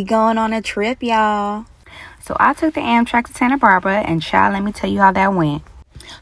going on a trip, y'all. So I took the Amtrak to Santa Barbara, and child, let me tell you how that went.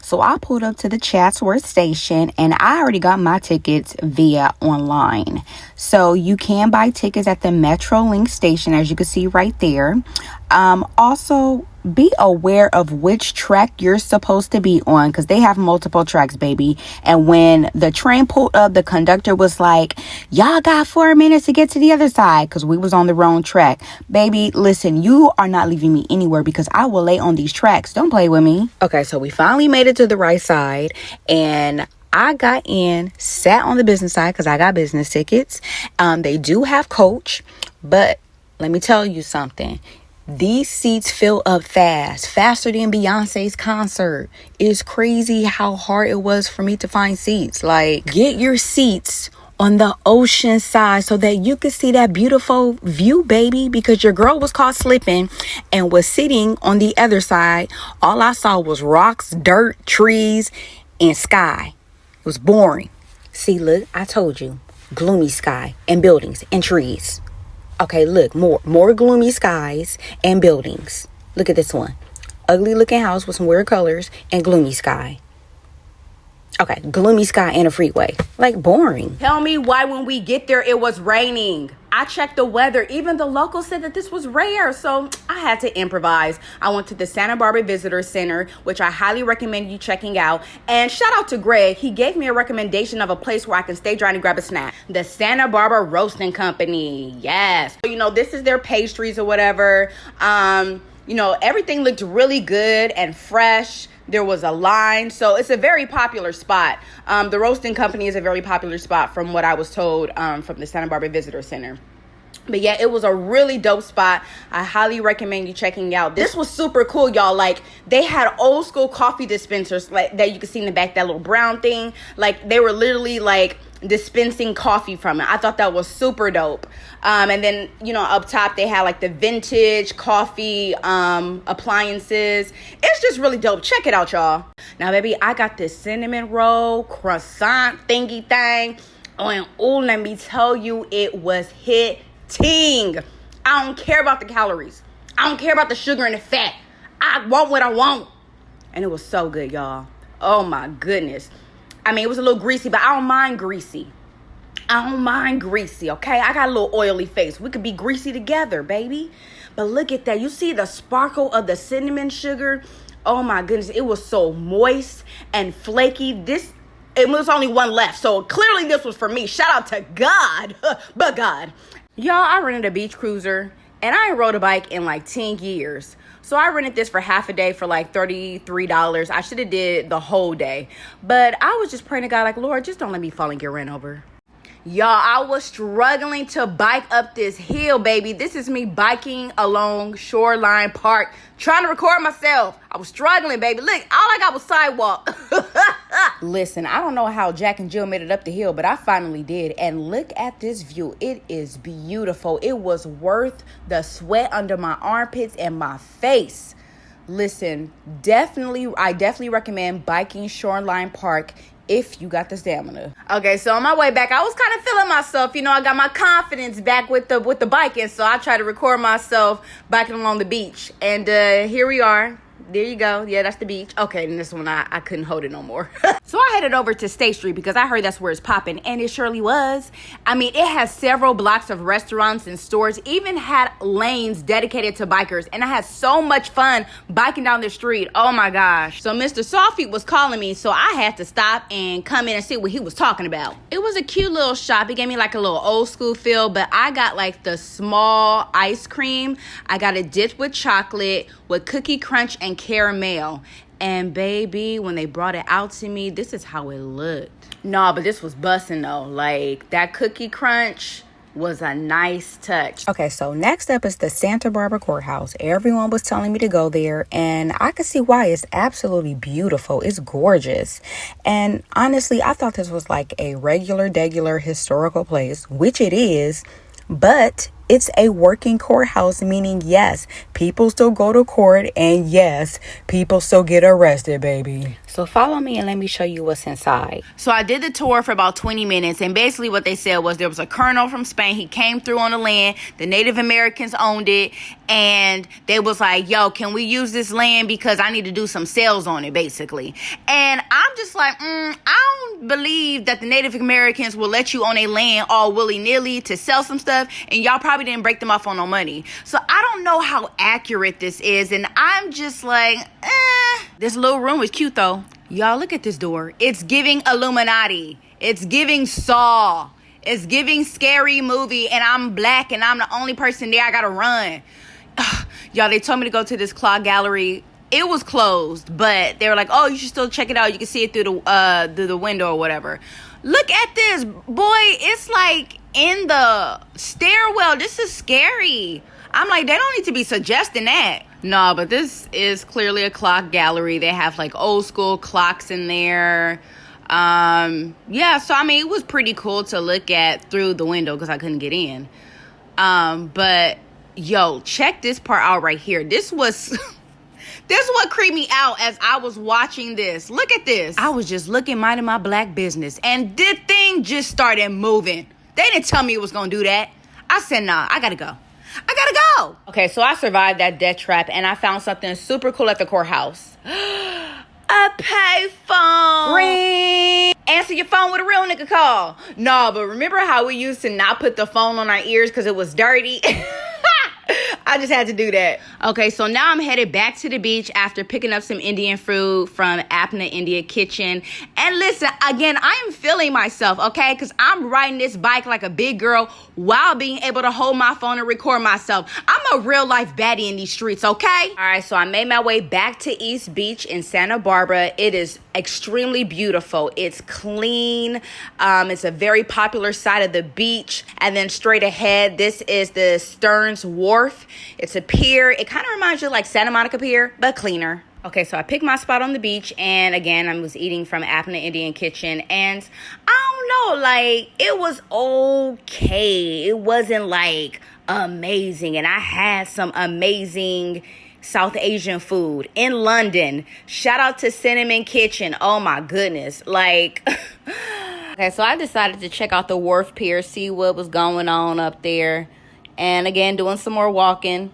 So I pulled up to the Chatsworth station, and I already got my tickets via online. So you can buy tickets at the Metrolink station, as you can see right there. Also, be aware of which track you're supposed to be on, because they have multiple tracks, baby. And when the train pulled up, the conductor was like, y'all got 4 minutes to get to the other side, because we was on the wrong track. Baby, listen, you are not leaving me anywhere, because I will lay on these tracks. Don't play with me. Okay, so we finally made it to the right side, and I got in, sat on the business side because I got business tickets. They do have coach, but let me tell you something. These seats fill up faster than Beyonce's concert. It's crazy how hard it was for me to find seats. Like, get your seats on the ocean side so that you can see that beautiful view, baby, because your girl was caught slipping and was sitting on the other side. All I saw was rocks, dirt, trees, and sky. It was boring. See, look, I told you. Gloomy sky and buildings and trees. Okay, look, more gloomy skies and buildings. Look at this one. Ugly looking house with some weird colors and gloomy sky. Okay, gloomy sky and a freeway. Like, boring. Tell me why when we get there it was raining. I checked the weather. Even the locals said that this was rare, so I had to improvise. I went to the Santa Barbara Visitor Center, which I highly recommend you checking out. And shout out to Greg. He gave me a recommendation of a place where I can stay dry and grab a snack. The Santa Barbara Roasting Company. Yes. So, this is their pastries or whatever. Everything looked really good and fresh. There was a line. So it's a very popular spot. The Roasting Company is a very popular spot from what I was told from the Santa Barbara Visitor Center. But yeah, it was a really dope spot. I highly recommend you checking out. This was super cool, y'all. Like, they had old school coffee dispensers like that you could see in the back, that little brown thing. Like, they were literally like dispensing coffee from it. I thought that was super dope. And then, up top they had like the vintage coffee appliances. It's just really dope. Check it out, y'all. Now, baby, I got this cinnamon roll croissant thingy thing. And let me tell you, it was hitting. I don't care about the calories. I don't care about the sugar and the fat. I want what I want. And it was so good, y'all. Oh my goodness. I mean, it was a little greasy, but I don't mind greasy. Okay? I got a little oily face. We could be greasy together, baby. But look at that. You see the sparkle of the cinnamon sugar? Oh my goodness. It was so moist and flaky. It was only one left. So clearly this was for me. Shout out to God. But God. Y'all, I rented a beach cruiser. And I ain't rode a bike in like 10 years. So I rented this for half a day for like $33. I should have did the whole day. But I was just praying to God, like, Lord, just don't let me fall and get ran over. Y'all, I was struggling to bike up this hill, baby. This is me biking along Shoreline Park, trying to record myself. I was struggling, baby. Look, all I got was sidewalk. Listen, I don't know how Jack and Jill made it up the hill, but I finally did. And look at this view. It is beautiful. It was worth the sweat under my armpits and my face. Listen, I definitely recommend biking Shoreline Park if you got the stamina. Okay, so on my way back, I was kind of feeling myself. I got my confidence back with the biking, so I tried to record myself biking along the beach. And here we are. There you go. Yeah, that's the beach. Okay, and this one, I couldn't hold it no more. So I headed over to State Street because I heard that's where it's popping, and it surely was. I mean, it has several blocks of restaurants and stores, even had lanes dedicated to bikers, and I had so much fun biking down the street. Oh my gosh. So Mr. Softfeet was calling me, so I had to stop and come in and see what he was talking about. It was a cute little shop. It gave me like a little old school feel, but I got like the small ice cream. I got it dipped with chocolate, with cookie crunch and caramel. And baby, when they brought it out to me, this is how it looked. No, but this was busting though. Like, that cookie crunch was a nice touch. Okay, so next up is the Santa Barbara Courthouse. Everyone was telling me to go there, and I could see why. It's absolutely beautiful. It's gorgeous. And honestly, I thought this was like a regular, degular historical place, which it is. But it's a working courthouse, meaning yes, people still go to court, and yes, people still get arrested, baby. So follow me and let me show you what's inside. So I did the tour for about 20 minutes, and basically what they said was there was a colonel from Spain. He came through on the land. The Native Americans owned it, and they was like, yo, can we use this land because I need to do some sales on it, basically. And I'm just like, I don't believe that the Native Americans will let you on a land all willy-nilly to sell some stuff, and y'all probably didn't break them off on no money. So I don't know how accurate this is, and I'm just like, This little room is cute, though. Y'all, look at this door. It's giving Illuminati. It's giving Saw. It's giving Scary Movie, and I'm black, and I'm the only person there. I gotta run. Y'all, they told me to go to this clock gallery. It was closed, but they were like, oh, you should still check it out. You can see it through the window or whatever. Look at this. Boy, it's like in the stairwell. This is scary. I'm like, they don't need to be suggesting that. No, but this is clearly a clock gallery. They have like old school clocks in there. Yeah, so I mean, it was pretty cool to look at through the window because I couldn't get in. But yo, check this part out right here. This was what creeped me out as I was watching this. Look at this. I was just looking, minding my black business, and this thing just started moving. They didn't tell me it was gonna do that. I said, nah, I gotta go. Okay, so I survived that death trap, and I found something super cool at the courthouse. A payphone. Ring. Answer your phone with a real nigga call. No, but remember how we used to not put the phone on our ears because it was dirty? I just had to do that. Okay, so now I'm headed back to the beach after picking up some Indian food from Apna India Kitchen. And listen, again, I am feeling myself, okay? Because I'm riding this bike like a big girl while being able to hold my phone and record myself. I'm a real life baddie in these streets, okay? All right, so I made my way back to East Beach in Santa Barbara. It is extremely beautiful. It's clean. It's a very popular side of the beach. And then straight ahead, this is the Stearns Wharf. It's a pier. It kind of reminds you of like Santa Monica Pier, but cleaner. Okay, so I picked my spot on the beach, and again, I was eating from Apna Indian Kitchen, and I don't know, like, it was okay. It wasn't like amazing, and I had some amazing South Asian food in London. Shout out to Cinnamon Kitchen. Oh my goodness. Like, okay, so I decided to check out the Wharf Pier, see what was going on up there. And again, doing some more walking.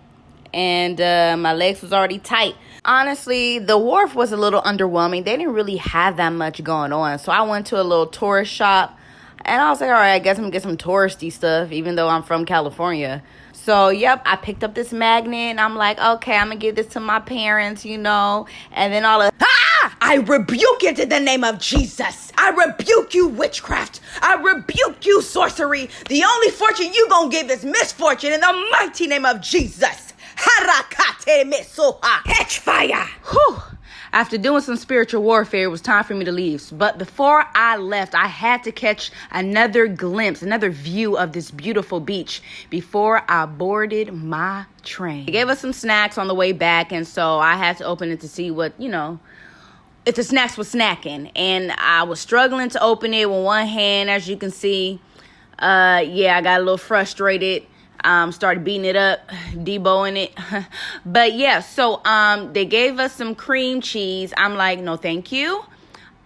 And my legs was already tight. Honestly, the wharf was a little underwhelming. They didn't really have that much going on. So I went to a little tourist shop. And I was like, all right, I guess I'm going to get some touristy stuff, even though I'm from California. So, yep, I picked up this magnet. And I'm like, okay, I'm going to give this to my parents, you know. And then all of... I rebuke it in the name of Jesus. I rebuke you, witchcraft. I rebuke you, sorcery. The only fortune you gonna give is misfortune in the mighty name of Jesus. Harakate mesoha. Catch fire. Whew. After doing some spiritual warfare, it was time for me to leave. But before I left, I had to catch another glimpse, another view of this beautiful beach before I boarded my train. They gave us some snacks on the way back, and so I had to open it to see what, you know, if the snacks were snacking. And I was struggling to open it with one hand, as you can see. Yeah, I got a little frustrated. Started beating it up, deboing it. But yeah, so they gave us some cream cheese. I'm like, no, thank you.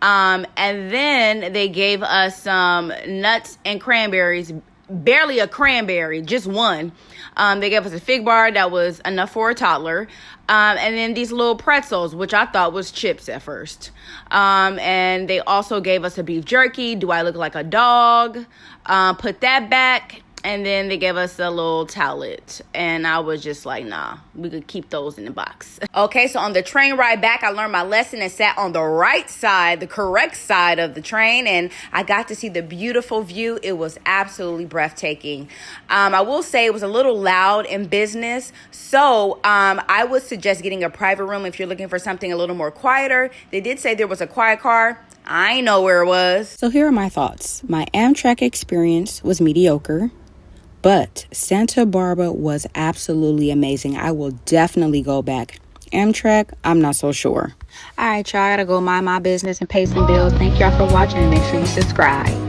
And then they gave us some nuts and cranberries. Barely a cranberry, just one. They gave us a fig bar that was enough for a toddler. And then these little pretzels, which I thought was chips at first. And they also gave us a beef jerky. Do I look like a dog? Put that back. And then they gave us a little towelette. And I was just like, nah, we could keep those in the box. Okay, so on the train ride back, I learned my lesson and sat on the right side, the correct side of the train. And I got to see the beautiful view. It was absolutely breathtaking. I will say it was a little loud in business. So I would suggest getting a private room if you're looking for something a little more quieter. They did say there was a quiet car. I know where it was. So here are my thoughts. My Amtrak experience was mediocre. But Santa Barbara was absolutely amazing. I will definitely go back. Amtrak, I'm not so sure. All right, y'all. I gotta go mind my business and pay some bills. Thank y'all for watching, and make sure you subscribe.